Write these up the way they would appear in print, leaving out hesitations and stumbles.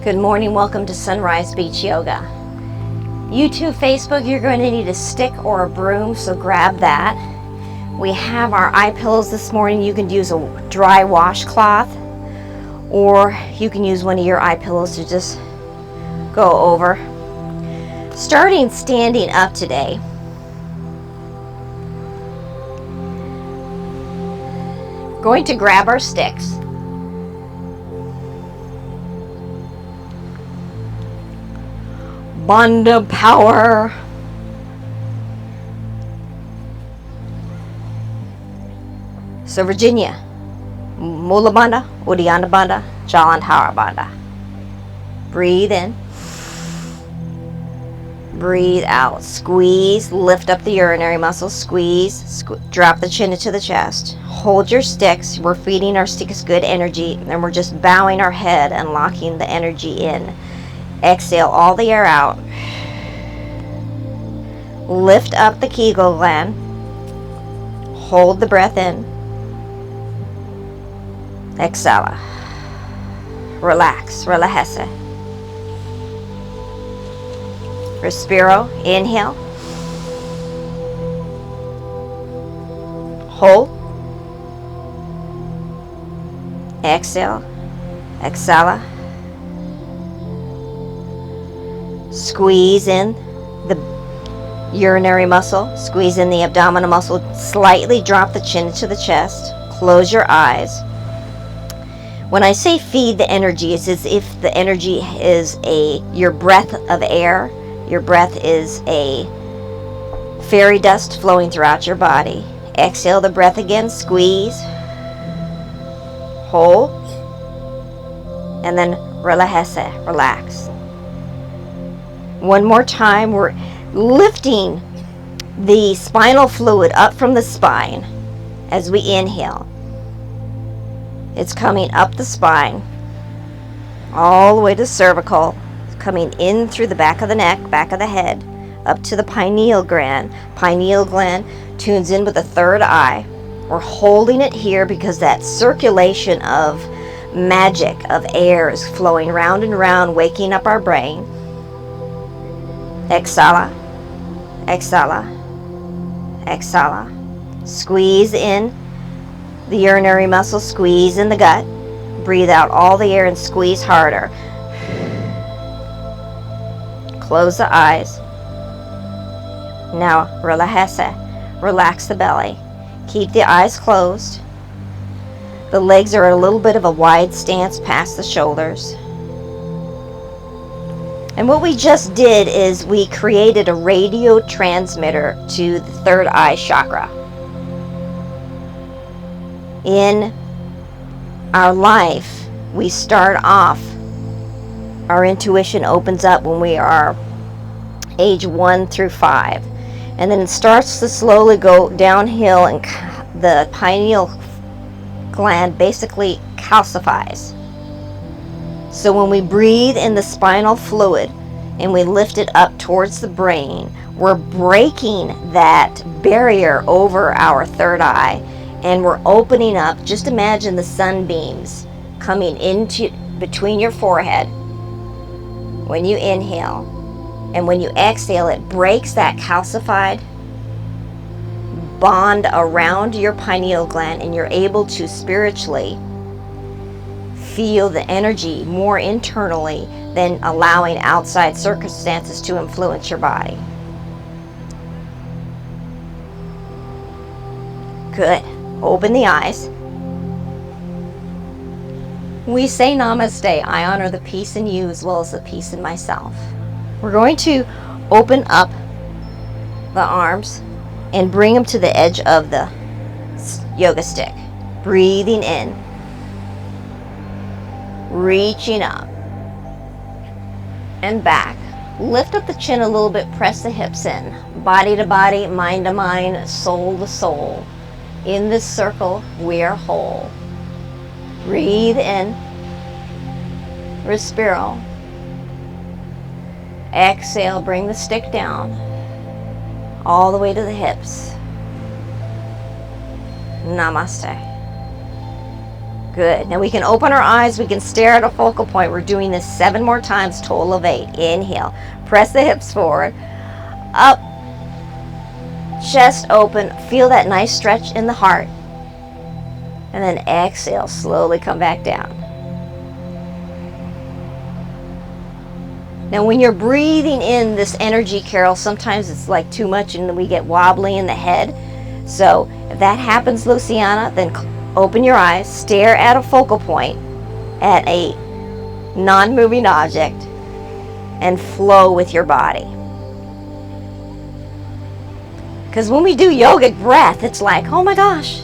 Good morning, welcome to Sunrise Beach Yoga. YouTube, Facebook, you're going to need a stick or a broom, so grab that. We have our eye pillows this morning. You can use a dry washcloth, or you can use one of your eye pillows to just go over. Starting standing up today. Going to grab our sticks. Bandha power. So Virginia, Mula Bandha, Uddiyana Bandha, Jalandhara Bandha. Breathe in. Breathe out. Squeeze, lift up the urinary muscles. Squeeze, drop the chin into the chest. Hold your sticks. We're feeding our sticks good energy, and we're just bowing our head and locking the energy in. Exhale all the air out. Lift up the Kegel gland. Hold the breath in. Exhala. Relax. Relajese. Respiro. Inhale. Hold. Exhale. Exhala. Squeeze in the urinary muscle. Squeeze in the abdominal muscle. Slightly drop the chin into the chest. Close your eyes. When I say feed the energy, it's as if the energy is your breath of air. Your breath is a fairy dust flowing throughout your body. Exhale the breath again. Squeeze. Hold. And then relajese. Relax. One more time. We're lifting the spinal fluid up from the spine as we inhale. It's coming up the spine, all the way to cervical, coming in through the back of the neck, back of the head, up to the pineal gland. Pineal gland tunes in with the third eye. We're holding it here because that circulation of magic, of air is flowing round and round, waking up our brain. Exhala. Exhala. Exhala. Squeeze in the urinary muscle. Squeeze in the gut. Breathe out all the air and squeeze harder. Close the eyes. Now relajese. Relax the belly. Keep the eyes closed. The legs are at a little bit of a wide stance past the shoulders. And what we just did is we created a radio transmitter to the third eye chakra. In our life, we start off, our intuition opens up when we are age 1 through 5. And then it starts to slowly go downhill, and the pineal gland basically calcifies. So when we breathe in the spinal fluid and we lift it up towards the brain, we're breaking that barrier over our third eye, and we're opening up. Just imagine the sunbeams coming into between your forehead when you inhale, and when you exhale, it breaks that calcified bond around your pineal gland, and you're able to spiritually feel the energy more internally than allowing outside circumstances to influence your body. Good. Open the eyes. We say namaste. I honor the peace in you as well as the peace in myself. We're going to open up the arms and bring them to the edge of the yoga stick. Breathing in. Reaching up and back. Lift up the chin a little bit, press the hips in. Body to body, mind to mind, soul to soul. In this circle, we are whole. Breathe in. Respiro. Exhale, bring the stick down all the way to the hips. Namaste. Good. Now we can open our eyes. We can stare at a focal point. We're doing this 7 more times, total of 8. Inhale. Press the hips forward. Up. Chest open. Feel that nice stretch in the heart. And then exhale. Slowly come back down. Now when you're breathing in this energy, Carol, sometimes it's like too much and we get wobbly in the head. So if that happens, Luciana, then open your eyes, stare at a focal point, at a non-moving object, and flow with your body. Because when we do yogic breath, it's like, oh my gosh,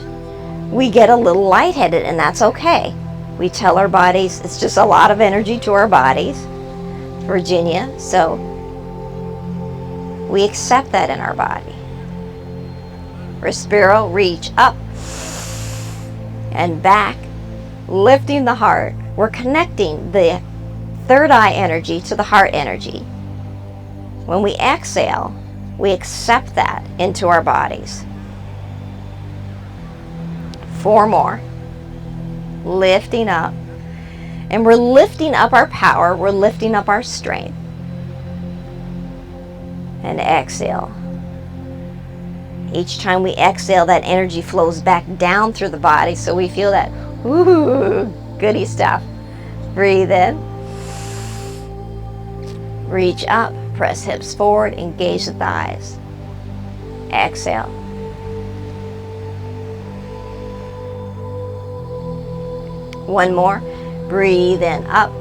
we get a little lightheaded, and that's okay. We tell our bodies, it's just a lot of energy to our bodies, Virginia, so we accept that in our body. Respiro, reach up and back, lifting the heart. We're connecting the third eye energy to the heart energy. When we exhale, we accept that into our bodies. 4 more. Lifting up. And we're lifting up our power. We're lifting up our strength. And exhale. Each time we exhale, that energy flows back down through the body, so we feel that, ooh, goody stuff. Breathe in. Reach up, press hips forward, engage the thighs. Exhale. One more. Breathe in, up.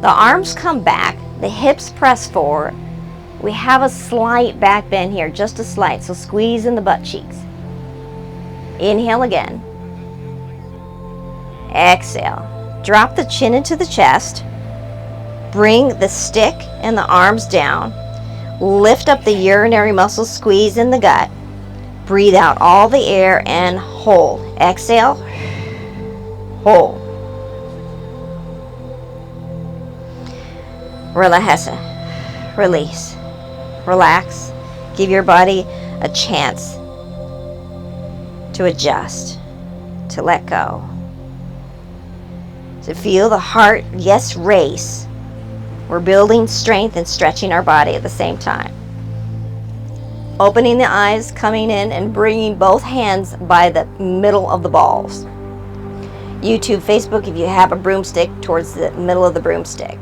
The arms come back, the hips press forward. We have a slight back bend here, just a slight, so squeeze in the butt cheeks. Inhale again. Exhale. Drop the chin into the chest. Bring the stick and the arms down. Lift up the urinary muscles, squeeze in the gut. Breathe out all the air and hold. Exhale. Hold. Relaxa. Release. Relax. Give your body a chance to adjust, to let go, to feel the heart, yes, race. We're building strength and stretching our body at the same time. Opening the eyes, coming in and bringing both hands by the middle of the balls. YouTube, Facebook, if you have a broomstick, towards the middle of the broomstick.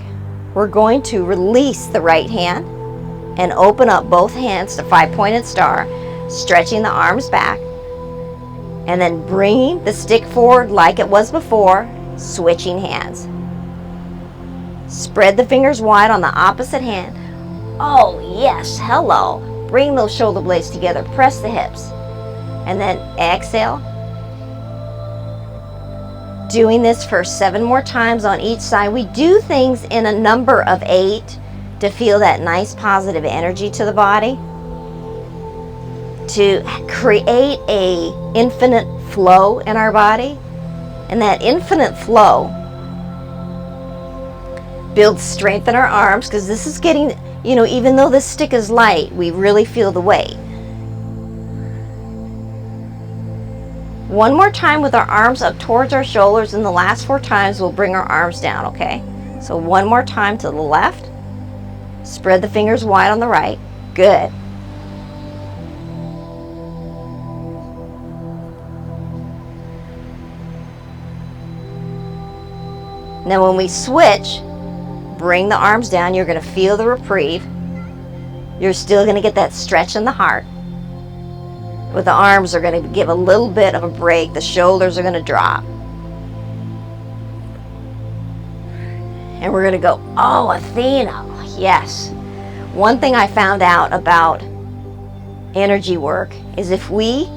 We're going to release the right hand and open up both hands to 5-pointed star, stretching the arms back, and then bringing the stick forward like it was before, switching hands. Spread the fingers wide on the opposite hand. Oh yes, hello. Bring those shoulder blades together, press the hips, and then exhale. Doing this for 7 more times on each side. We do things in a number of 8 to feel that nice positive energy to the body, to create a infinite flow in our body. And that infinite flow builds strength in our arms, because this is getting, even though this stick is light, we really feel the weight. One more time with our arms up towards our shoulders, and the last 4 times we'll bring our arms down, okay? So one more time to the left. Spread the fingers wide on the right. Good. Now when we switch, bring the arms down. You're going to feel the reprieve. You're still going to get that stretch in the heart. But the arms are going to give a little bit of a break. The shoulders are going to drop. And we're going to go, oh, Athena. Yes. One thing I found out about energy work is if we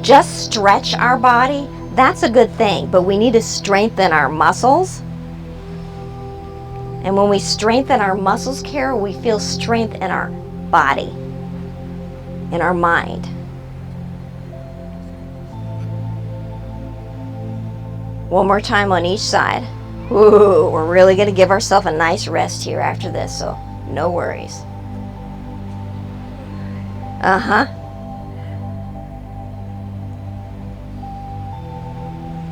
just stretch our body, that's a good thing. But we need to strengthen our muscles. And when we strengthen our muscles, Carol, we feel strength in our body, in our mind. One more time on each side. Ooh, we're really going to give ourselves a nice rest here after this, so no worries.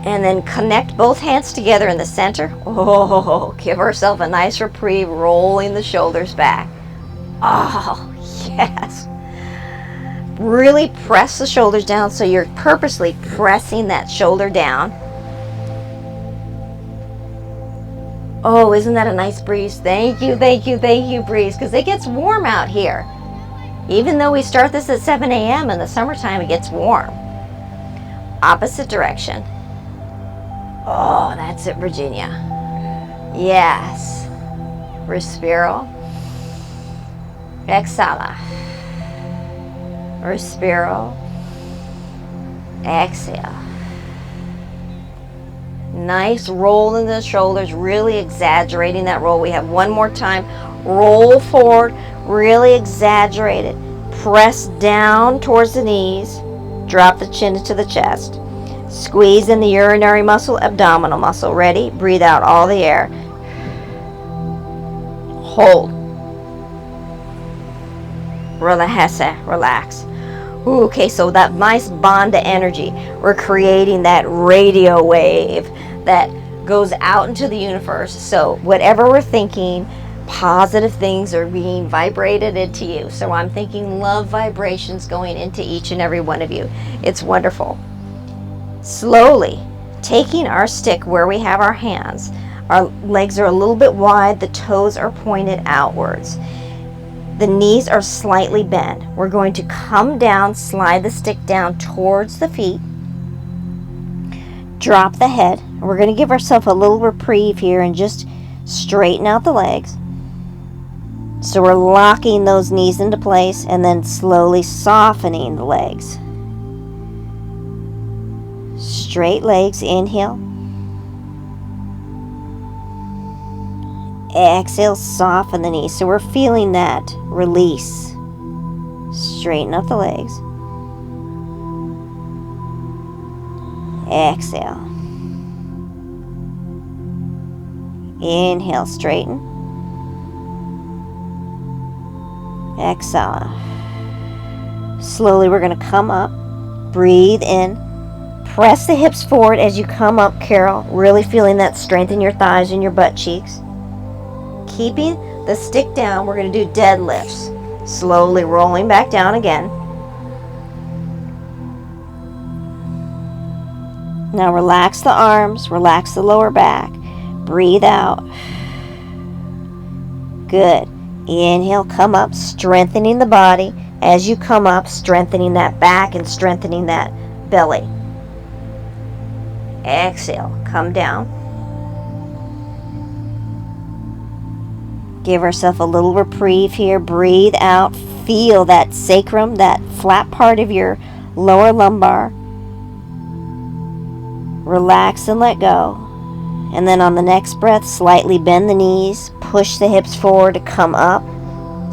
And then connect both hands together in the center. Oh, give ourselves a nice reprieve, rolling the shoulders back. Oh, yes. Really press the shoulders down, so you're purposely pressing that shoulder down. Oh, isn't that a nice breeze? Thank you, thank you, thank you, breeze, because it gets warm out here. Even though we start this at 7 a.m. in the summertime, it gets warm. Opposite direction. Oh, that's it, Virginia. Yes. Respiro. Exhala. Respiro. Exhale. Nice roll in the shoulders, really exaggerating that roll. We have one more time. Roll forward, really exaggerate it. Press down towards the knees. Drop the chin into the chest. Squeeze in the urinary muscle, abdominal muscle. Ready? Breathe out all the air. Hold. Relax. Okay, so that nice Bandha energy, we're creating that radio wave that goes out into the universe. So whatever we're thinking, positive things are being vibrated into you. So I'm thinking love vibrations going into each and every one of you. It's wonderful. Slowly taking our stick where we have our hands. Our legs are a little bit wide, the toes are pointed outwards. The knees are slightly bent. We're going to come down, slide the stick down towards the feet. Drop the head. We're going to give ourselves a little reprieve here and just straighten out the legs. So we're locking those knees into place and then slowly softening the legs. Straight legs, inhale. Exhale, soften the knees. So we're feeling that release. Straighten up the legs. Exhale. Inhale, straighten. Exhale. Slowly we're going to come up. Breathe in. Press the hips forward as you come up, Carol. Really feeling that strength in your thighs and your butt cheeks. Keeping the stick down, we're going to do deadlifts. Slowly rolling back down again. Now relax the arms, relax the lower back. Breathe out. Good. Inhale, come up, strengthening the body. As you come up, strengthening that back and strengthening that belly. Exhale, come down. Give ourselves a little reprieve here. Breathe out. Feel that sacrum, that flat part of your lower lumbar. Relax and let go. And then on the next breath, slightly bend the knees. Push the hips forward to come up.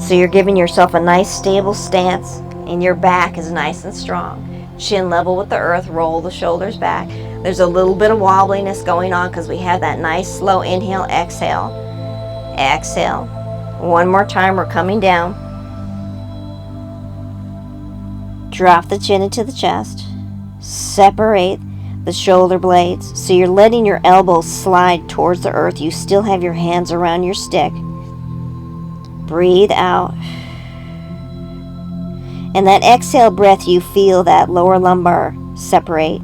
So you're giving yourself a nice stable stance. And your back is nice and strong. Chin level with the earth. Roll the shoulders back. There's a little bit of wobbliness going on because we have that nice slow inhale, exhale. Exhale. One more time, we're coming down. Drop the chin into the chest. Separate the shoulder blades. So you're letting your elbows slide towards the earth. You still have your hands around your stick. Breathe out. And that exhale breath, you feel that lower lumbar separate,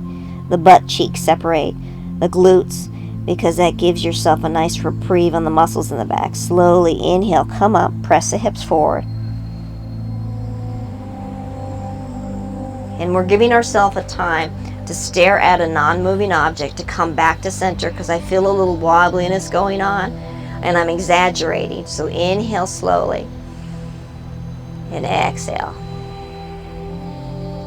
the butt cheeks separate, the glutes, because that gives yourself a nice reprieve on the muscles in the back. Slowly inhale, come up, press the hips forward. And we're giving ourselves a time to stare at a non-moving object to come back to center because I feel a little wobbliness going on and I'm exaggerating. So inhale slowly and exhale.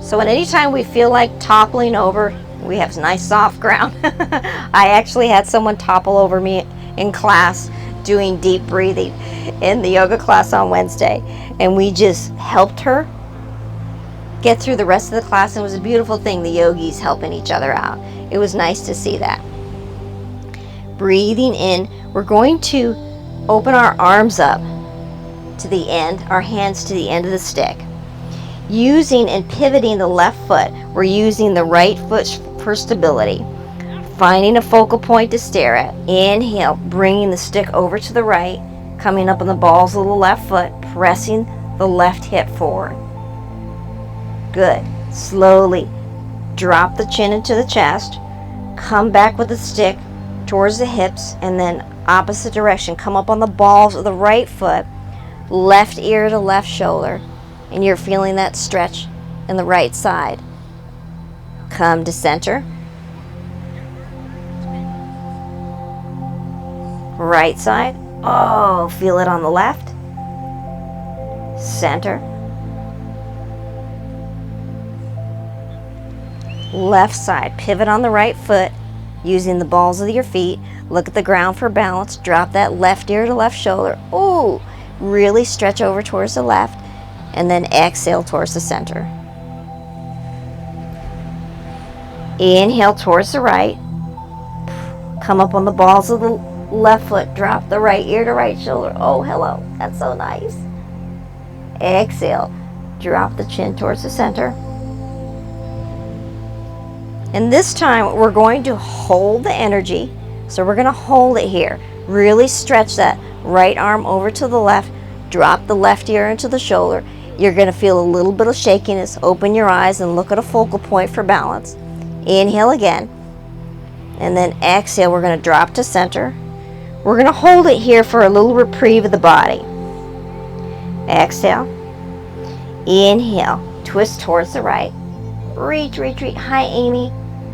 So at any time we feel like toppling over, we have nice soft ground. I actually had someone topple over me in class doing deep breathing in the yoga class on Wednesday. And we just helped her get through the rest of the class. And it was a beautiful thing, the yogis helping each other out. It was nice to see that. Breathing in, we're going to open our arms up to the end, our hands to the end of the stick. Using and pivoting the left foot, we're using the right foot for stability. finding a focal point to stare at. Inhale, bringing the stick over to the right, coming up on the balls of the left foot, pressing the left hip forward. Good. Slowly drop the chin into the chest, come back with the stick towards the hips, and then opposite direction, come up on the balls of the right foot, left ear to left shoulder, and you're feeling that stretch in the right side. Come to center. Right side. Oh, feel it on the left. Center. Left side. Pivot on the right foot using the balls of your feet. Look at the ground for balance. Drop that left ear to left shoulder. Ooh, really stretch over towards the left, and then exhale towards the center. Inhale towards the right. Come up on the balls of the left foot. Drop the right ear to right shoulder. Oh, hello. That's so nice. Exhale. Drop the chin towards the center. And this time we're going to hold the energy. So we're going to hold it here. Really stretch that right arm over to the left. Drop the left ear into the shoulder. You're going to feel a little bit of shakiness. Open your eyes and look at a focal point for balance. Inhale again. And then exhale. We're going to drop to center. We're going to hold it here for a little reprieve of the body. Exhale. Inhale. Twist towards the right. Reach, reach, reach. Hi, Amy.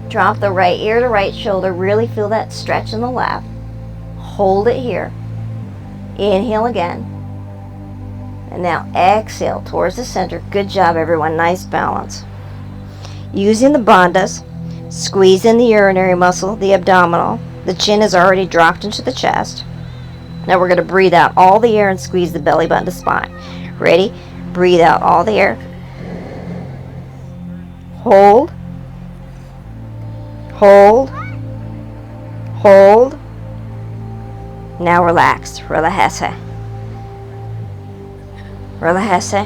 Drop the right ear to right shoulder. Really feel that stretch in the left. Hold it here. Inhale again. And now exhale towards the center. Good job, everyone. Nice balance. Using the bandhas, squeeze in the urinary muscle, the abdominal. The chin is already dropped into the chest. Now we're going to breathe out all the air and squeeze the belly button to spine. Ready? Breathe out all the air. Hold. Hold. Hold. Now relax. Relajese. Relajese.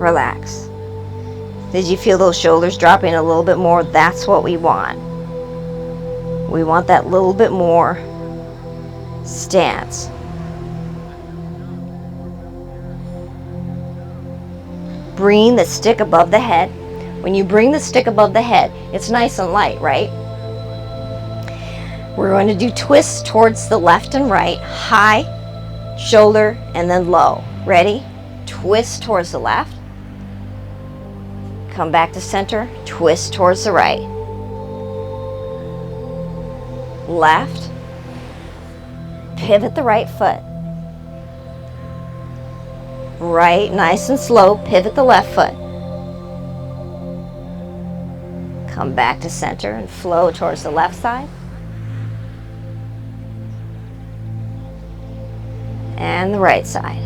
Relax. Did you feel those shoulders dropping a little bit more? That's what we want. We want that little bit more stance. Bring the stick above the head. When you bring the stick above the head, it's nice and light, right? We're going to do twists towards the left and right, high, shoulder, and then low. Ready? Twist towards the left. Come back to center, twist towards the right. Left. Pivot the right foot. Right, nice and slow, pivot the left foot. Come back to center and flow towards the left side. And the right side.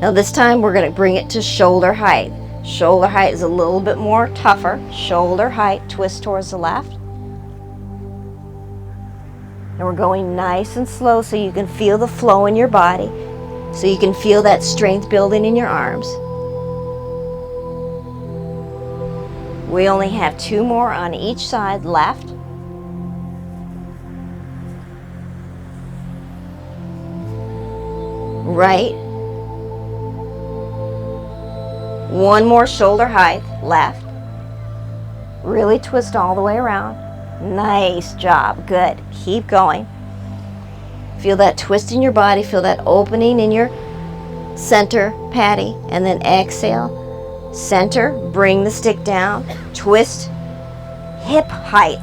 Now this time we're going to bring it to shoulder height. Shoulder height is a little bit more tougher. Shoulder height, twist towards the left. And we're going nice and slow so you can feel the flow in your body. So you can feel that strength building in your arms. We only have 2 more on each side left. Right. 1 more shoulder height left. Really twist all the way around. Nice job. Good. Keep going. Feel that twist in your body. Feel that opening in your center patty. And then exhale. Center. Bring the stick down. Twist. Hip height.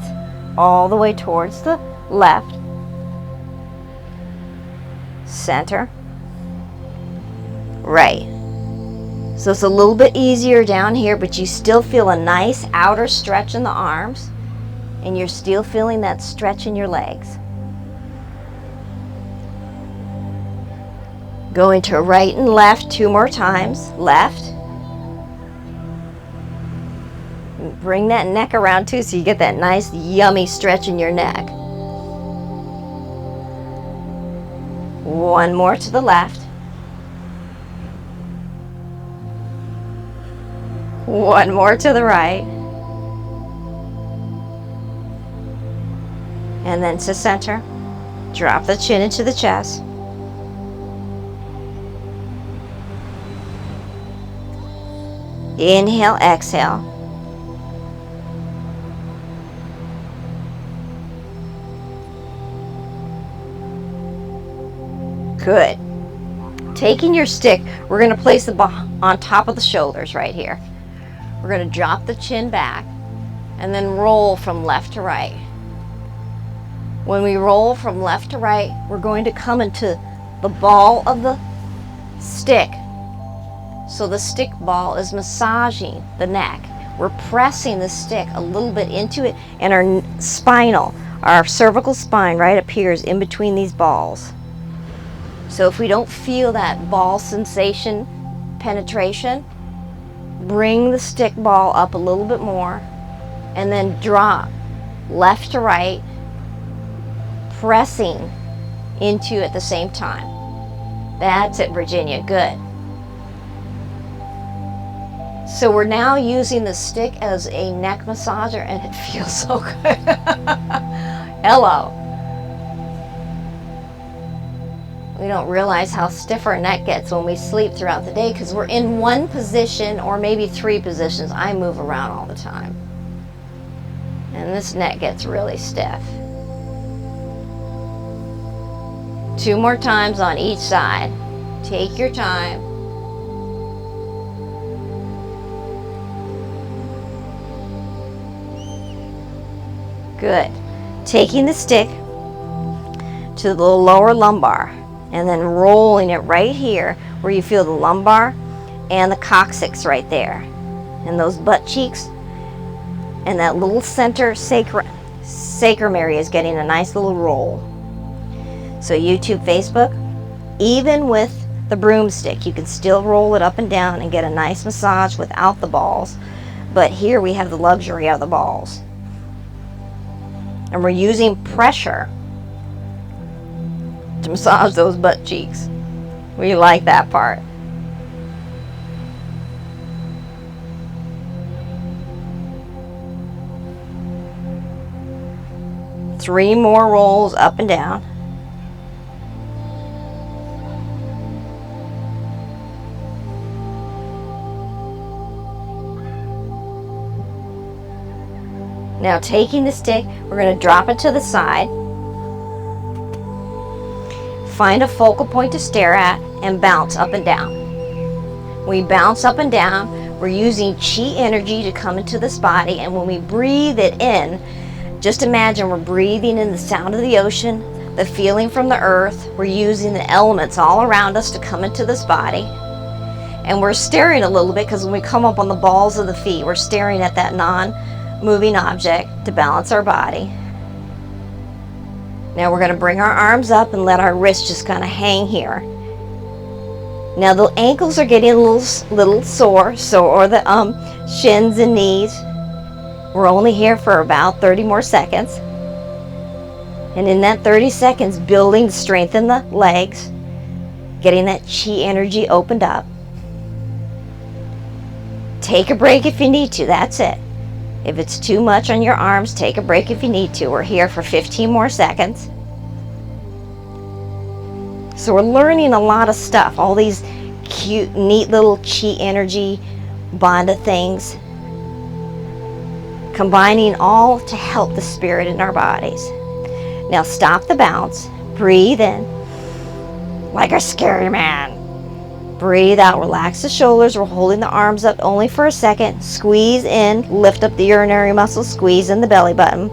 All the way towards the left. Center. Right. So it's a little bit easier down here, but you still feel a nice outer stretch in the arms. And you're still feeling that stretch in your legs. Going to right and left 2 more times. Left. Bring that neck around too so you get that nice yummy stretch in your neck. 1 more to the left. 1 more to the right. And then to center. Drop the chin into the chest. Inhale, exhale. Good. Taking your stick, we're going to place the ball on top of the shoulders right here. We're going to drop the chin back and then roll from left to right. When we roll from left to right, we're going to come into the ball of the stick. So the stick ball is massaging the neck. We're pressing the stick a little bit into it, and our spinal, our cervical spine right up here is in between these balls. So if we don't feel that ball sensation, penetration, bring the stick ball up a little bit more and then drop left to right, pressing into at the same time. That's it, Virginia. Good. So we're now using the stick as a neck massager, and it feels so good. Hello. We don't realize how stiff our neck gets when we sleep throughout the day because we're in one position or maybe 3 positions. I move around all the time. And this neck gets really stiff. 2 more times on each side. Take your time. Good. Taking the stick to the lower lumbar and then rolling it right here where you feel the lumbar and the coccyx right there. And those butt cheeks and that little center sacrum area is getting a nice little roll. So YouTube, Facebook, even with the broomstick, you can still roll it up and down and get a nice massage without the balls. But here we have the luxury of the balls. And we're using pressure to massage those butt cheeks. We like that part. Three more rolls up and down. Now taking the stick, we're going to drop it to the side. Find a focal point to stare at and bounce up and down. We bounce up and down. We're using chi energy to come into this body, and when we breathe it in, just imagine we're breathing in the sound of the ocean, the feeling from the earth. We're using the elements all around us to come into this body. And we're staring a little bit because when we come up on the balls of the feet, we're staring at that non-moving object to balance our body. Now we're going to bring our arms up and let our wrists just kind of hang here. Now the ankles are getting a little sore, so are the shins and knees. We're only here for about 30 more seconds. And in that 30 seconds, building strength in the legs, getting that chi energy opened up. Take a break if you need to, that's it. If it's too much on your arms, take a break if you need to. We're here for 15 more seconds. So we're learning a lot of stuff, all these cute, neat little chi energy Bandha things, combining all to help the spirit in our bodies. Now stop the bounce, breathe in like a scary man. Breathe out, relax the shoulders. We're holding the arms up only for a second. Squeeze in, lift up the urinary muscles, squeeze in the belly button.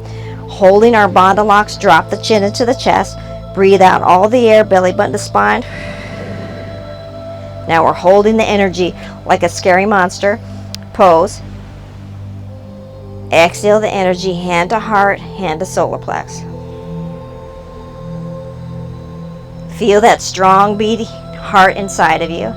Holding our Bandha locks, drop the chin into the chest. Breathe out all the air, belly button to spine. Now we're holding the energy like a scary monster pose. Exhale the energy, hand to heart, hand to solar plex. Feel that strong beating heart inside of you.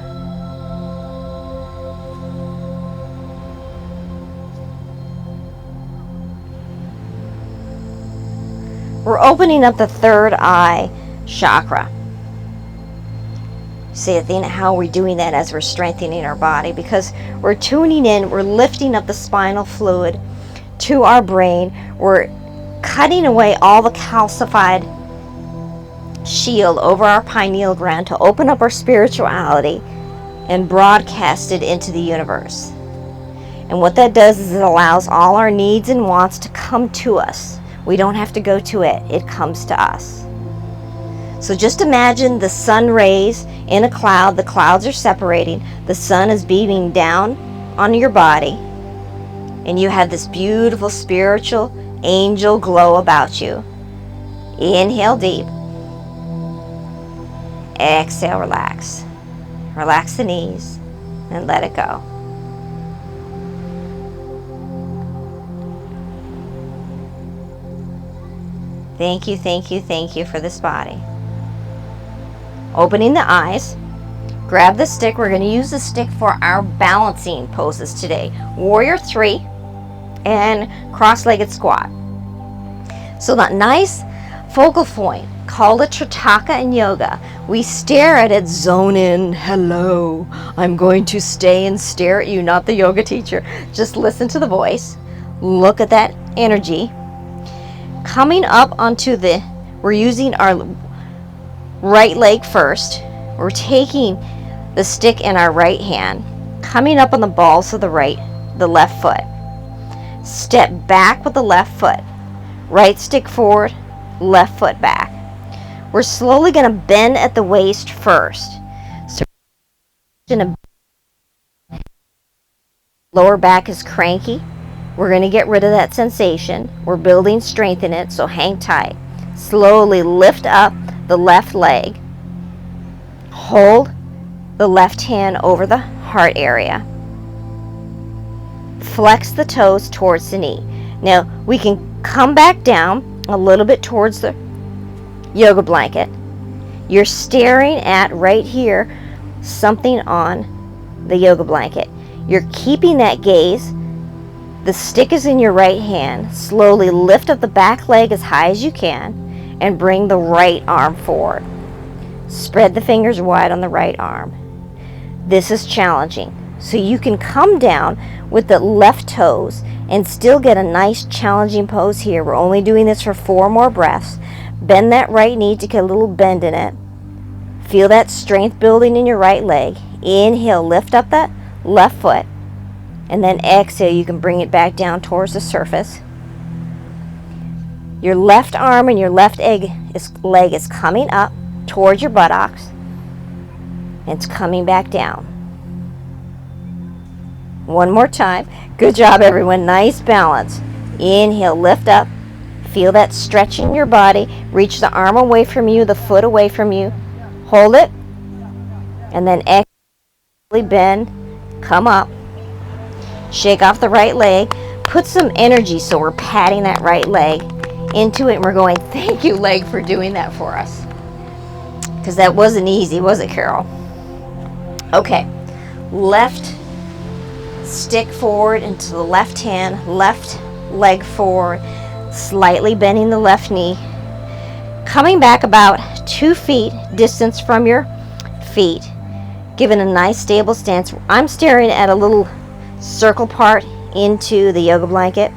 We're opening up the third eye chakra. See, Athena, how are we doing that as we're strengthening our body? Because we're tuning in, we're lifting up the spinal fluid to our brain. We're cutting away all the calcified shield over our pineal gland to open up our spirituality and broadcast it into the universe. And what that does is it allows all our needs and wants to come to us. We don't have to go to it. It comes to us. So just imagine the sun rays in a cloud. The clouds are separating. The sun is beaming down on your body. And you have this beautiful spiritual angel glow about you. Inhale deep. Exhale, relax. Relax the knees and let it go. Thank you, thank you, thank you for this body. Opening the eyes. Grab the stick. We're going to use the stick for our balancing poses today. Warrior 3 and cross-legged squat. So that nice focal point, called a Tritaka in yoga. We stare at it, zone in. Hello, I'm going to stay and stare at you, not the yoga teacher. Just listen to the voice. Look at that energy. Coming up onto we're using our right leg first. We're taking the stick in our right hand, coming up on the balls of the left foot. Step back with the left foot. Right stick forward, left foot back. We're slowly going to bend at the waist first. So lower back is cranky. We're going to get rid of that sensation. We're building strength in it, so hang tight. Slowly lift up the left leg. Hold the left hand over the heart area. Flex the toes towards the knee. Now, we can come back down a little bit towards the yoga blanket. You're staring at right here something on the yoga blanket. You're keeping that gaze. The stick is in your right hand. Slowly lift up the back leg as high as you can and bring the right arm forward. Spread the fingers wide on the right arm. This is challenging. So you can come down with the left toes and still get a nice challenging pose here. We're only doing this for 4 more breaths. Bend that right knee to get a little bend in it. Feel that strength building in your right leg. Inhale, lift up that left foot. And then exhale, you can bring it back down towards the surface. Your left arm and your left leg is coming up towards your buttocks. And it's coming back down. One more time. Good job, everyone. Nice balance. Inhale, lift up. Feel that stretch in your body. Reach the arm away from you, the foot away from you. Hold it. And then exhale, bend. Come up. Shake off the right leg. Put some energy, so we're patting that right leg into it. And we're going, thank you, leg, for doing that for us. Because that wasn't easy, was it, Carol? Okay. Left stick forward into the left hand, left leg forward, slightly bending the left knee, coming back about 2 feet distance from your feet, giving a nice stable stance. I'm staring at a little circle part into the yoga blanket.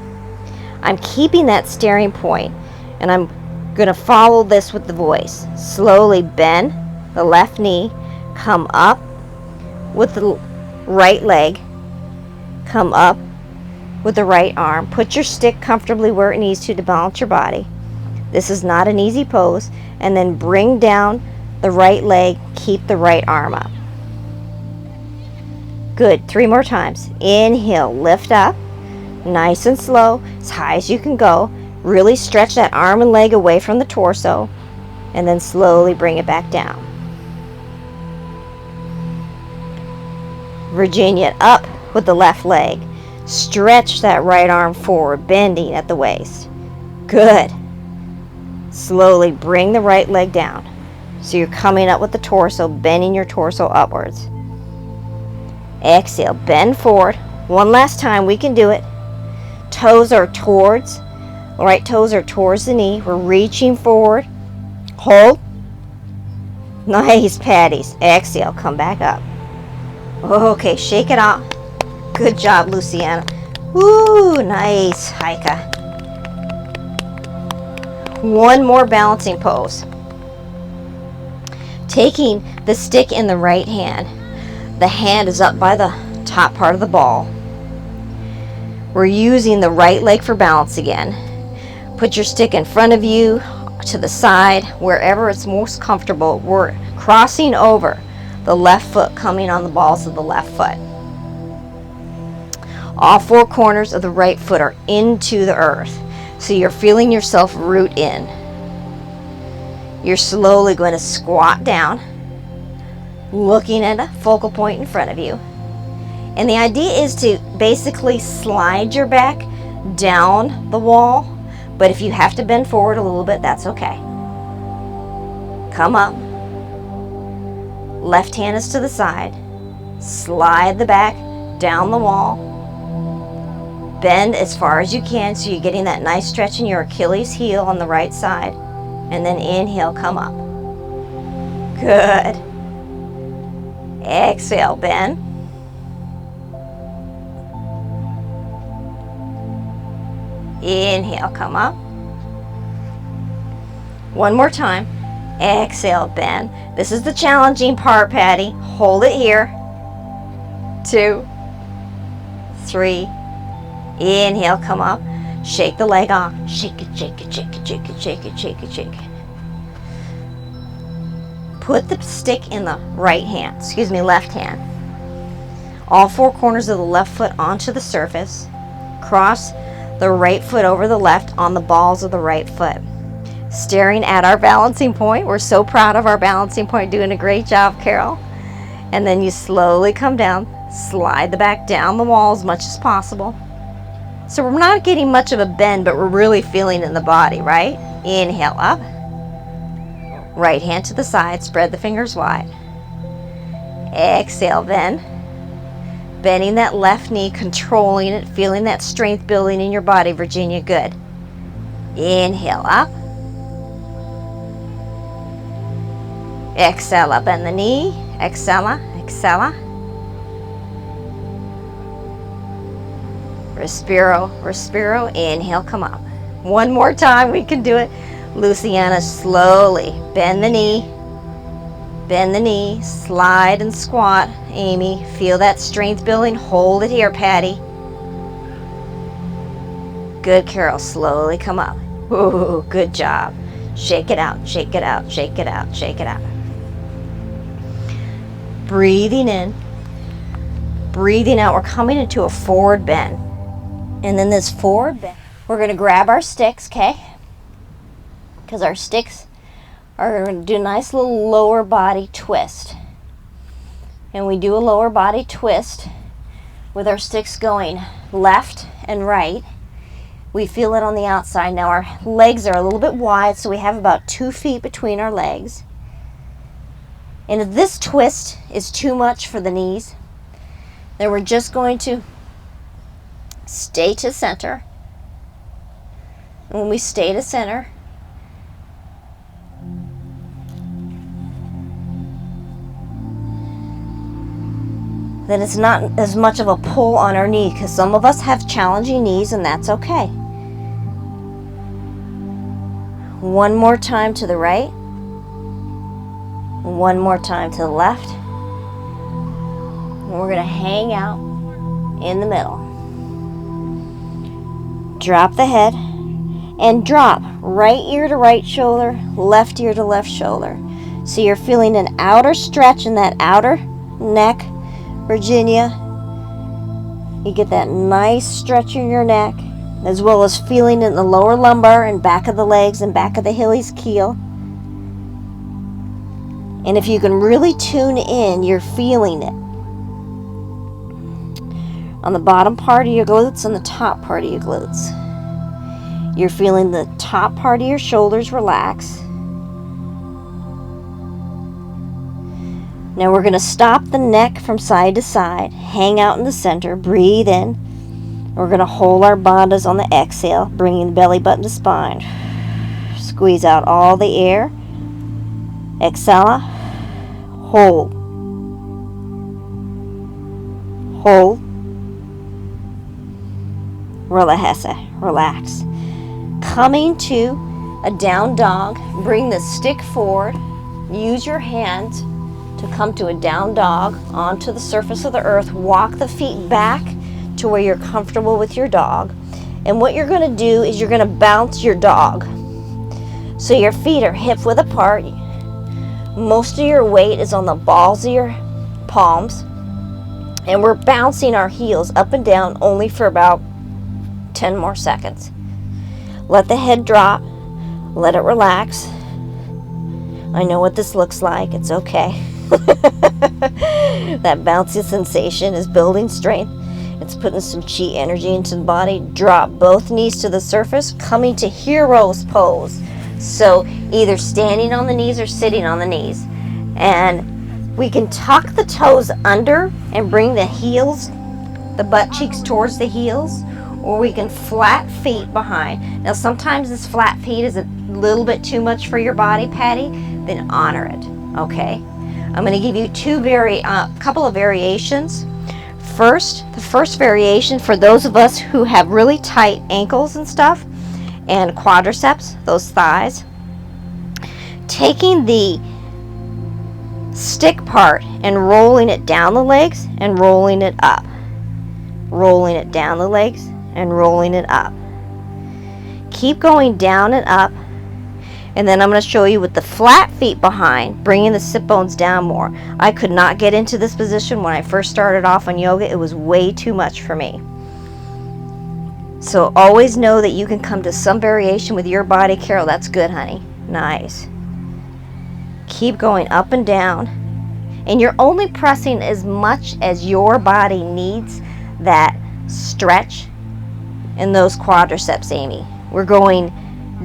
I'm keeping that staring point, and I'm going to follow this with the voice. Slowly bend the left knee, come up with the right leg, come up with the right arm. Put your stick comfortably where it needs to balance your body. This is not an easy pose. And then bring down the right leg. Keep the right arm up. Good. 3 more times. Inhale, lift up. Nice and slow, as high as you can go. Really stretch that arm and leg away from the torso. And then slowly bring it back down. Virginia, up with the left leg. Stretch that right arm forward, bending at the waist. Good. Slowly bring the right leg down. So you're coming up with the torso, bending your torso upwards. Exhale, bend forward. One last time, we can do it. Toes are towards, right toes are towards the knee. We're reaching forward. Hold. Nice, patties. Exhale, come back up. Okay, shake it off. Good job, Luciana. Woo, nice, Heike. One more balancing pose. Taking the stick in the right hand. The hand is up by the top part of the ball. We're using the right leg for balance again. Put your stick in front of you, to the side, wherever it's most comfortable. We're crossing over the left foot, coming on the balls of the left foot. All four corners of the right foot are into the earth. So you're feeling yourself root in. You're slowly going to squat down, looking at a focal point in front of you. And the idea is to basically slide your back down the wall, but if you have to bend forward a little bit, that's okay. Come up. Left hand is to the side. Slide the back down the wall. Bend as far as you can so you're getting that nice stretch in your Achilles heel on the right side. And then inhale, come up. Good. Exhale, bend. Inhale, come up. One more time. Exhale, bend. This is the challenging part, Patty. Hold it here. 2, 3. Inhale, come up. Shake the leg off. Shake it, shake it, shake it, shake it, shake it, shake it, shake it. Put the stick in the left hand. All four corners of the left foot onto the surface. Cross the right foot over the left on the balls of the right foot. Staring at our balancing point. We're so proud of our balancing point. Doing a great job, Carol. And then you slowly come down. Slide the back down the wall as much as possible. So we're not getting much of a bend, but we're really feeling it in the body, right? Inhale up. Right hand to the side. Spread the fingers wide. Exhale, bend. Bending that left knee, controlling it, feeling that strength building in your body, Virginia. Good. Inhale up. Exhala, bend the knee. Exhala, exhala. Respiro, respiro. Inhale, come up. One more time, we can do it. Luciana, slowly bend the knee. Bend the knee, slide and squat. Amy, feel that strength building. Hold it here, Patty. Good, Carol. Slowly come up. Ooh, good job. Shake it out, shake it out, shake it out, shake it out. Breathing in, breathing out. We're coming into a forward bend. And then this forward bend, we're going to grab our sticks, okay? Because our sticks are going to do a nice little lower body twist. And we do a lower body twist with our sticks going left and right. We feel it on the outside. Now our legs are a little bit wide, so we have about 2 feet between our legs. And if this twist is too much for the knees, then we're just going to stay to center. And when we stay to center, then it's not as much of a pull on our knee, because some of us have challenging knees, and that's okay. One more time to the right. One more time to the left. And we're going to hang out in the middle. Drop the head and drop right ear to right shoulder, left ear to left shoulder. So you're feeling an outer stretch in that outer neck, Virginia. You get that nice stretch in your neck, as well as feeling it in the lower lumbar and back of the legs and back of the Achilles heel. And if you can really tune in, you're feeling it on the bottom part of your glutes and the top part of your glutes. You're feeling the top part of your shoulders relax. Now we're going to stop the neck from side to side, hang out in the center, breathe in. We're going to hold our bandhas on the exhale, bringing the belly button to spine. Squeeze out all the air. Exhala. Hold. Hold. Relax. Coming to a down dog. Bring the stick forward. Use your hands to come to a down dog onto the surface of the earth. Walk the feet back to where you're comfortable with your dog. And what you're going to do is you're going to bounce your dog. So your feet are hip width apart. Most of your weight is on the balls of your palms. And we're bouncing our heels up and down only for about 10 more seconds. Let the head drop. Let it relax. I know what this looks like. It's okay. That bouncy sensation is building strength. It's putting some chi energy into the body. Drop both knees to the surface, coming to hero's pose. So either standing on the knees or sitting on the knees. And we can tuck the toes under and bring the heels, the butt cheeks towards the heels, or we can flat feet behind. Now sometimes this flat feet is a little bit too much for your body, Patty, then honor it, okay? I'm going to give you couple of variations. The first variation for those of us who have really tight ankles and stuff, and quadriceps, those thighs, taking the stick part and rolling it down the legs and rolling it up. Rolling it down the legs and rolling it up. Keep going down and up. And then I'm going to show you with the flat feet behind, bringing the sit bones down more. I could not get into this position when I first started off on yoga. It was way too much for me. So always know that you can come to some variation with your body. Carol, that's good, honey. Nice. Keep going up and down. And you're only pressing as much as your body needs that stretch in those quadriceps, Amy. We're going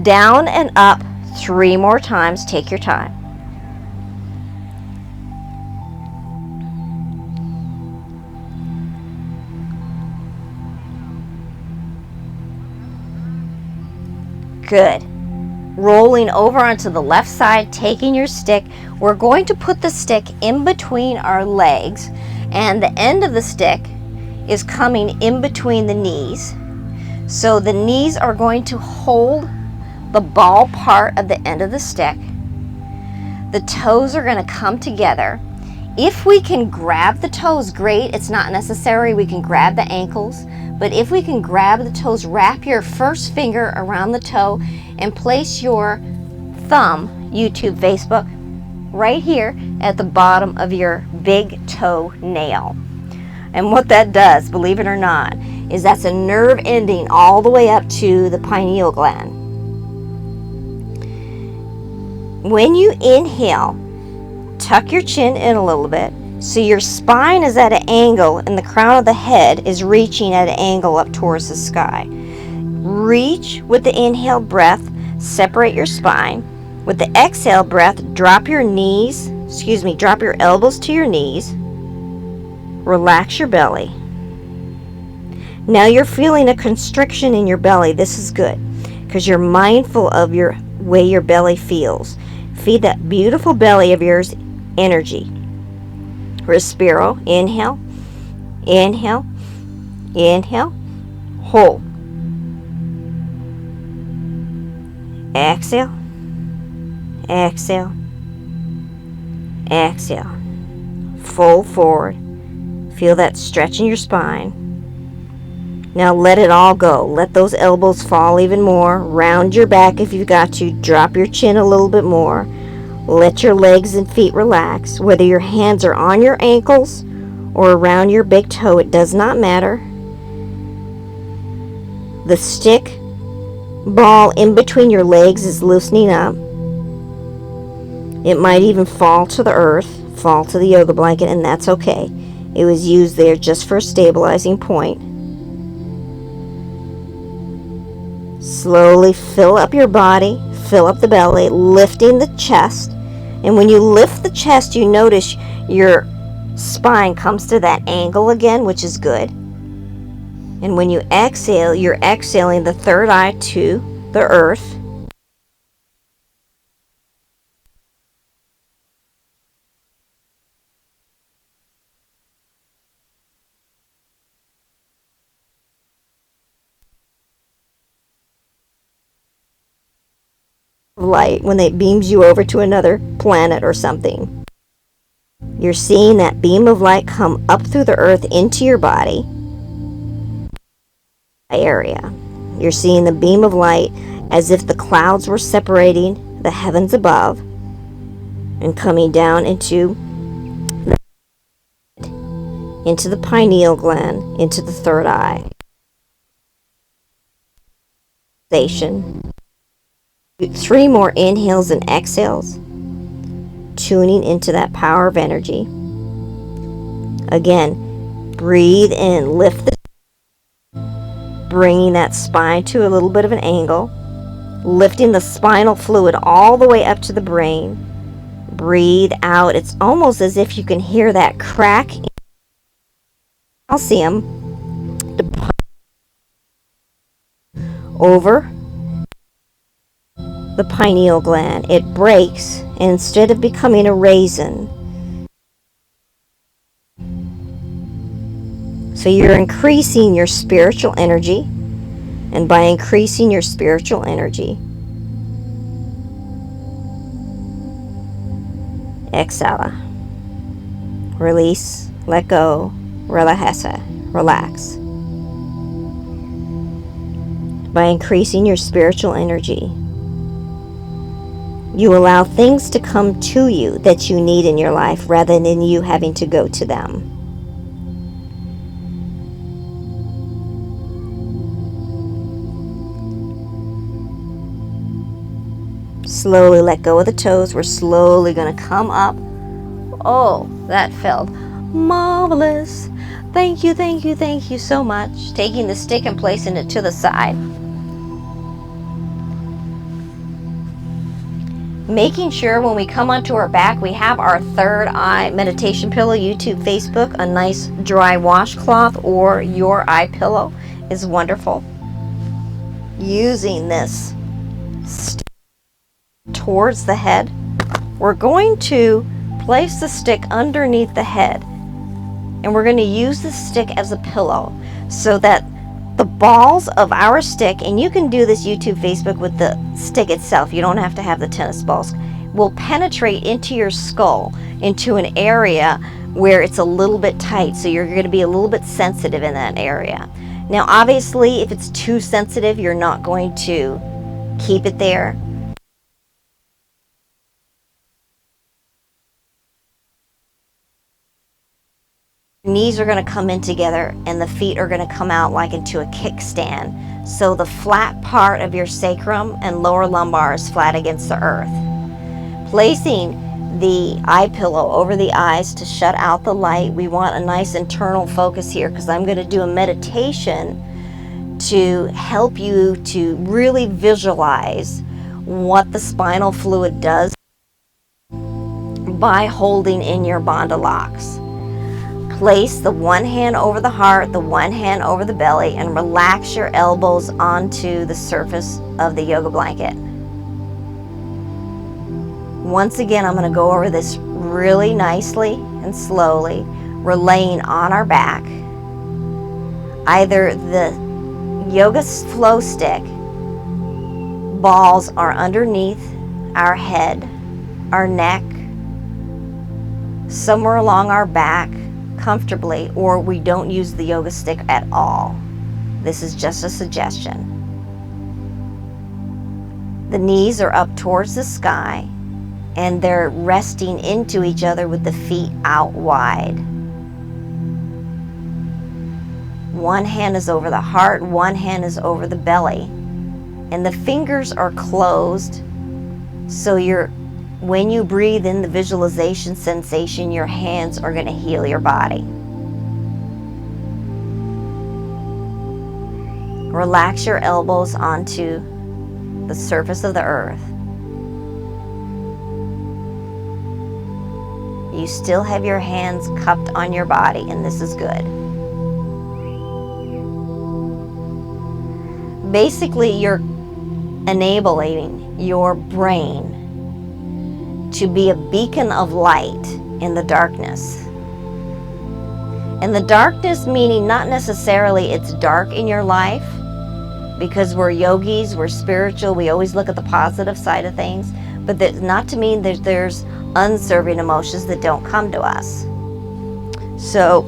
down and up 3 more times. Take your time. Good. Rolling over onto the left side, taking your stick. We're going to put the stick in between our legs, and the end of the stick is coming in between the knees. So the knees are going to hold the ball part of the end of the stick. The toes are going to come together. If we can grab the toes, great. It's not necessary. We can grab the ankles. But if we can grab the toes, wrap your first finger around the toe and place your thumb, YouTube, Facebook, right here at the bottom of your big toe nail. And what that does, believe it or not, is that's a nerve ending all the way up to the pineal gland. When you inhale, tuck your chin in a little bit so your spine is at an angle and the crown of the head is reaching at an angle up towards the sky. Reach with the inhale breath, separate your spine. With the exhale breath, drop your elbows to your knees. Relax your belly. Now you're feeling a constriction in your belly. This is good because you're mindful of your way your belly feels. Feed that beautiful belly of yours energy. Respiro. Inhale. Inhale. Inhale. Hold. Exhale. Exhale. Exhale. Fold forward. Feel that stretch in your spine. Now let it all go. Let those elbows fall even more. Round your back if you've got to. Drop your chin a little bit more. Let your legs and feet relax. Whether your hands are on your ankles or around your big toe, it does not matter. The stick ball in between your legs is loosening up. It might even fall to the earth, fall to the yoga blanket, and that's okay. It was used there just for a stabilizing point. Slowly fill up your body, fill up the belly, lifting the chest. And when you lift the chest, you notice your spine comes to that angle again, which is good. And when you exhale, you're exhaling the third eye to the earth. light when it beams you over to another planet or something. You're seeing that beam of light come up through the earth into your body area. You're seeing the beam of light as if the clouds were separating the heavens above and coming down into the pineal gland, into the third eye. Station. 3 more inhales and exhales, tuning into that power of energy. Again, breathe in, lift the, bringing that spine to a little bit of an angle, lifting the spinal fluid all the way up to the brain. Breathe out. It's almost as if you can hear that crack in calcium over the pineal gland. It breaks, and instead of becoming a raisin, so you're increasing your spiritual energy, and by increasing your spiritual energy, exhala, release, let go, relax. By increasing your spiritual energy, you allow things to come to you that you need in your life rather than you having to go to them. Slowly let go of the toes. We're slowly going to come up. Oh, that felt marvelous. Thank you so much. Taking the stick and placing it to the side. Making sure when we come onto our back, we have our third eye meditation pillow. YouTube, Facebook, a nice dry washcloth or your eye pillow is wonderful. Using this stick towards the head, we're going to place the stick underneath the head, and we're going to use the stick as a pillow so that the balls of our stick, and you can do this YouTube, Facebook with the stick itself, you don't have to have the tennis balls, will penetrate into your skull, into an area where it's a little bit tight, so you're going to be a little bit sensitive in that area. Now obviously if it's too sensitive, you're not going to keep it there. Knees are going to come in together and the feet are going to come out like into a kickstand. So the flat part of your sacrum and lower lumbar is flat against the earth. Placing the eye pillow over the eyes to shut out the light. We want a nice internal focus here because I'm going to do a meditation to help you to really visualize what the spinal fluid does by holding in your Bandha locks. Place the one hand over the heart, the one hand over the belly, and relax your elbows onto the surface of the yoga blanket. Once again, I'm going to go over this really nicely and slowly. We're laying on our back. Either the yoga flow stick balls are underneath our head, our neck, somewhere along our back, comfortably, or we don't use the yoga stick at all. This is just a suggestion. The knees are up towards the sky and they're resting into each other with the feet out wide. One hand is over the heart, one hand is over the belly, and the fingers are closed, so when you breathe in the visualization sensation, your hands are going to heal your body. Relax your elbows onto the surface of the earth. You still have your hands cupped on your body, and this is good. Basically, you're enabling your brain to be a beacon of light in the darkness. And the darkness meaning not necessarily it's dark in your life, because we're yogis, we're spiritual, we always look at the positive side of things, but that's not to mean that there's unserving emotions that don't come to us. So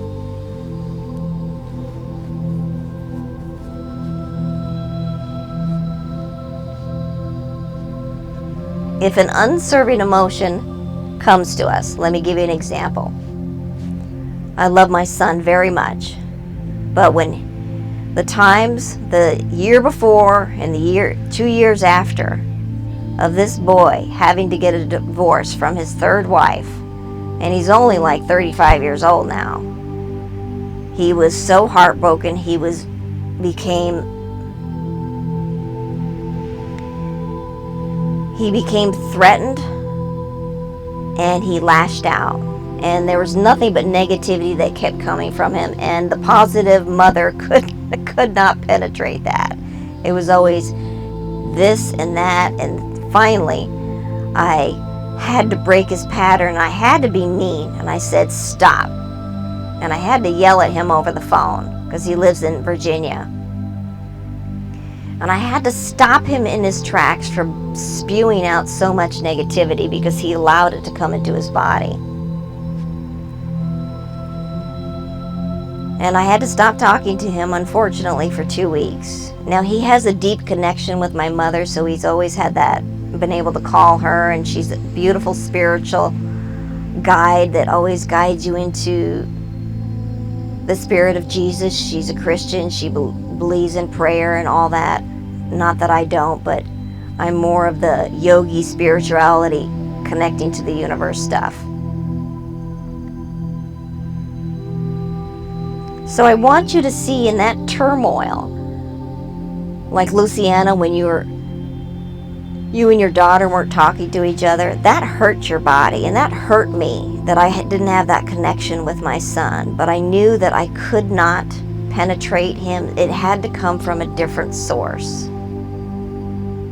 if an unserving emotion comes to us, let me give you an example. I love my son very much, but when the year before and 2 years after of this boy having to get a divorce from his third wife, and he's only like 35 years old now, he was so heartbroken. He became threatened, and he lashed out. And there was nothing but negativity that kept coming from him, and the positive mother could not penetrate that. It was always this and that, and finally I had to break his pattern. I had to be mean, and I said stop, and I had to yell at him over the phone because he lives in Virginia, and I had to stop him in his tracks from spewing out so much negativity because he allowed it to come into his body. And I had to stop talking to him, unfortunately, for 2 weeks. Now, he has a deep connection with my mother, so he's always had that, been able to call her, and she's a beautiful spiritual guide that always guides you into the spirit of Jesus. She's a Christian. She believes in prayer and all that. Not that I don't, but I'm more of the yogi spirituality, connecting to the universe stuff. So I want you to see in that turmoil, like Luciana, when you and your daughter weren't talking to each other, that hurt your body, and that hurt me that I didn't have that connection with my son. But I knew that I could not penetrate him. It had to come from a different source.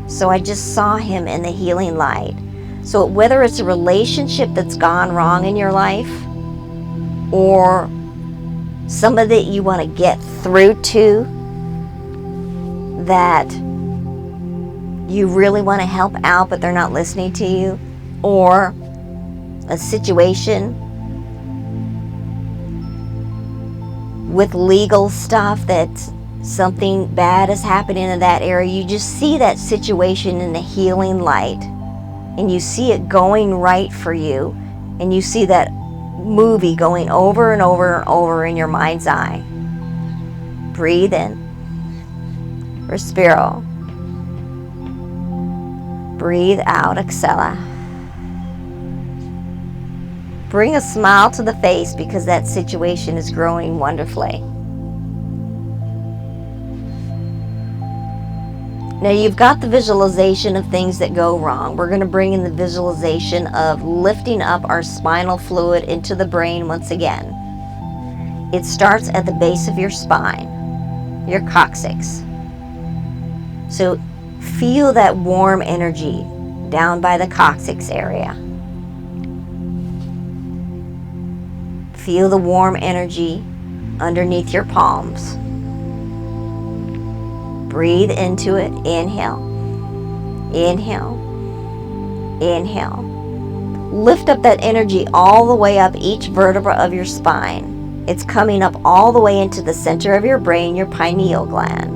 So I just saw him in the healing light. So whether it's a relationship that's gone wrong in your life, or somebody that you want to get through to, that you really want to help out but they're not listening to you, or a situation with legal stuff that something bad is happening in that area, you just see that situation in the healing light, and you see it going right for you, and you see that movie going over and over and over in your mind's eye. Breathe in. Respiro. Breathe out. Exhala. Bring a smile to the face because that situation is growing wonderfully. Now you've got the visualization of things that go wrong. We're going to bring in the visualization of lifting up our spinal fluid into the brain once again. It starts at the base of your spine, your coccyx. So feel that warm energy down by the coccyx area. Feel the warm energy underneath your palms. Breathe into it. Inhale. Inhale. Inhale. Lift up that energy all the way up each vertebra of your spine. It's coming up all the way into the center of your brain, your pineal gland.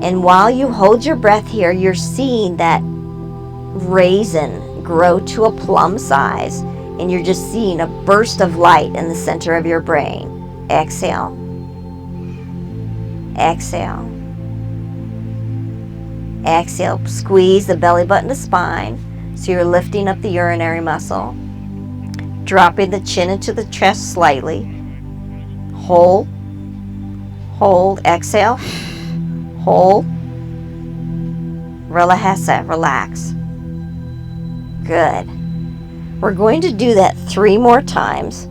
And while you hold your breath here, you're seeing that raisin grow to a plum size, and you're just seeing a burst of light in the center of your brain. Exhale. Exhale. Exhale. Squeeze the belly button to spine, so you're lifting up the urinary muscle. Dropping the chin into the chest slightly. Hold. Hold. Exhale. Hold. Relax. Good. We're going to do that 3 more times,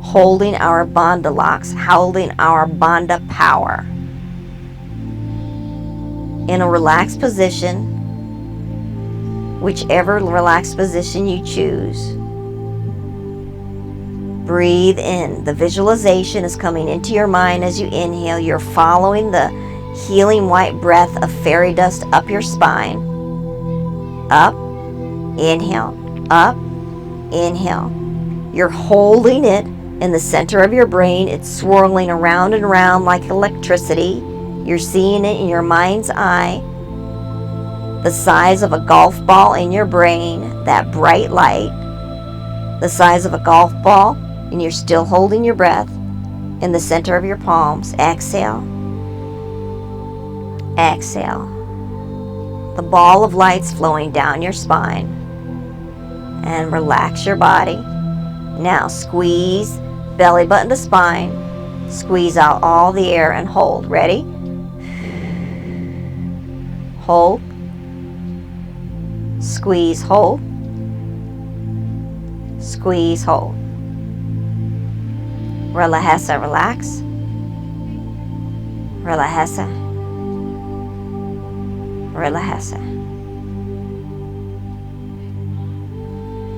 holding our Bandha locks, holding our Bandha power. In a relaxed position, whichever relaxed position you choose. Breathe in. The visualization is coming into your mind as you inhale. You're following the healing white breath of fairy dust up your spine. Up, inhale, up, inhale. You're holding it in the center of your brain. It's swirling around and around like electricity. You're seeing it in your mind's eye. The size of a golf ball in your brain, that bright light, the size of a golf ball, and you're still holding your breath in the center of your palms. Exhale. Exhale. The ball of light's flowing down your spine. And relax your body. Now squeeze belly button to spine. Squeeze out all the air and hold. Ready? Hold. Squeeze, hold. Squeeze, hold. Relajasa, relax. Relajasa. Relajasa.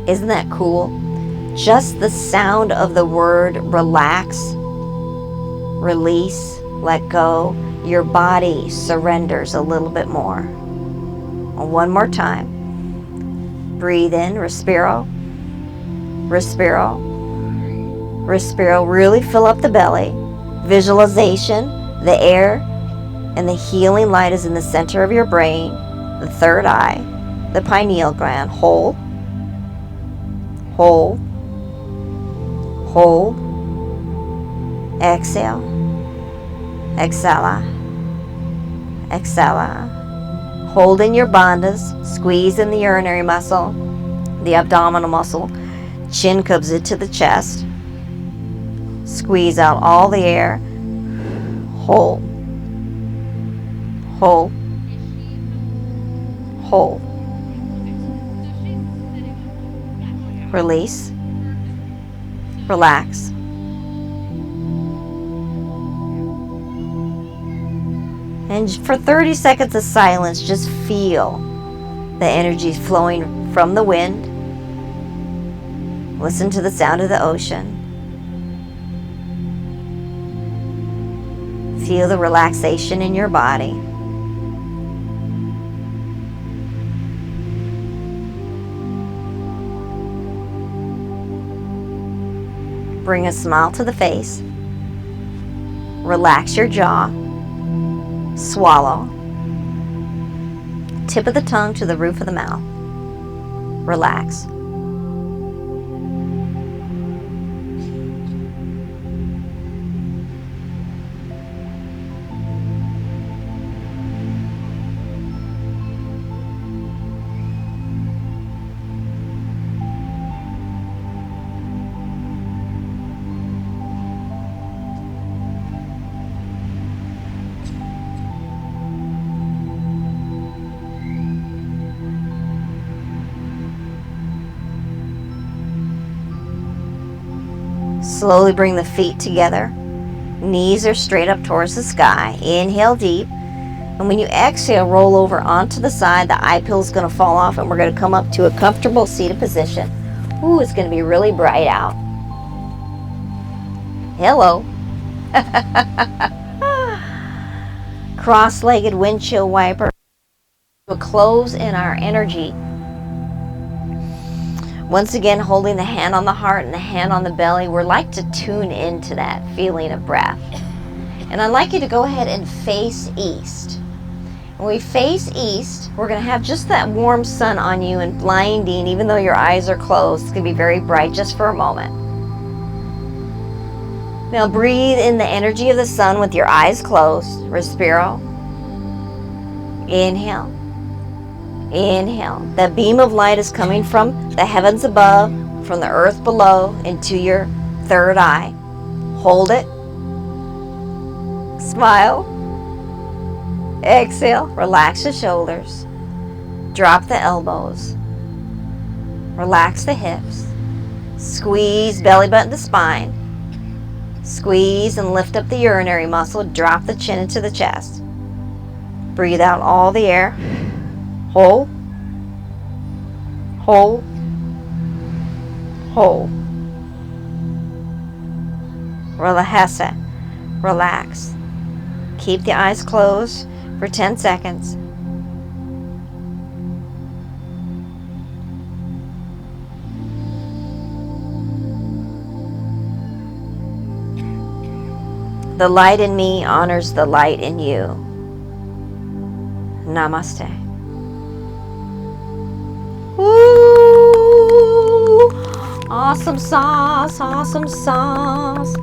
Isn't that cool? Just the sound of the word relax, release, let go, your body surrenders a little bit more. One more time. Breathe in, respiro, respiro, respiro. Really fill up the belly. Visualization, the air and the healing light is in the center of your brain, the third eye, the pineal gland. Hold, hold, hold. Exhale, exhala, exhala. Hold in your bandhas, squeeze in the urinary muscle, the abdominal muscle, chin comes into the chest. Squeeze out all the air. Hold, hold, hold. Release, relax. And for 30 seconds of silence, just feel the energy flowing from the wind. Listen to the sound of the ocean. Feel the relaxation in your body. Bring a smile to the face. Relax your jaw. Swallow. Tip of the tongue to the roof of the mouth. Relax. Slowly bring the feet together. Knees are straight up towards the sky. Inhale deep. And when you exhale, roll over onto the side. The eye pill is going to fall off and we're going to come up to a comfortable seated position. Ooh, it's going to be really bright out. Hello. Cross-legged windshield wiper. We'll close in our energy. Once again, holding the hand on the heart and the hand on the belly, we're like to tune into that feeling of breath. And I'd like you to go ahead and face east. When we face east, we're going to have just that warm sun on you and blinding, even though your eyes are closed. It's going to be very bright just for a moment. Now breathe in the energy of the sun with your eyes closed. Respiro. Inhale. Inhale. That beam of light is coming from the heavens above, from the earth below, into your third eye. Hold it. Smile. Exhale. Relax the shoulders. Drop the elbows. Relax the hips. Squeeze belly button to spine. Squeeze and lift up the urinary muscle. Drop the chin into the chest. Breathe out all the air. Hold, hold, hold. Relajasa, relax. Keep the eyes closed for 10 seconds. The light in me honors the light in you. Namaste. Woo! Awesome sauce, awesome sauce.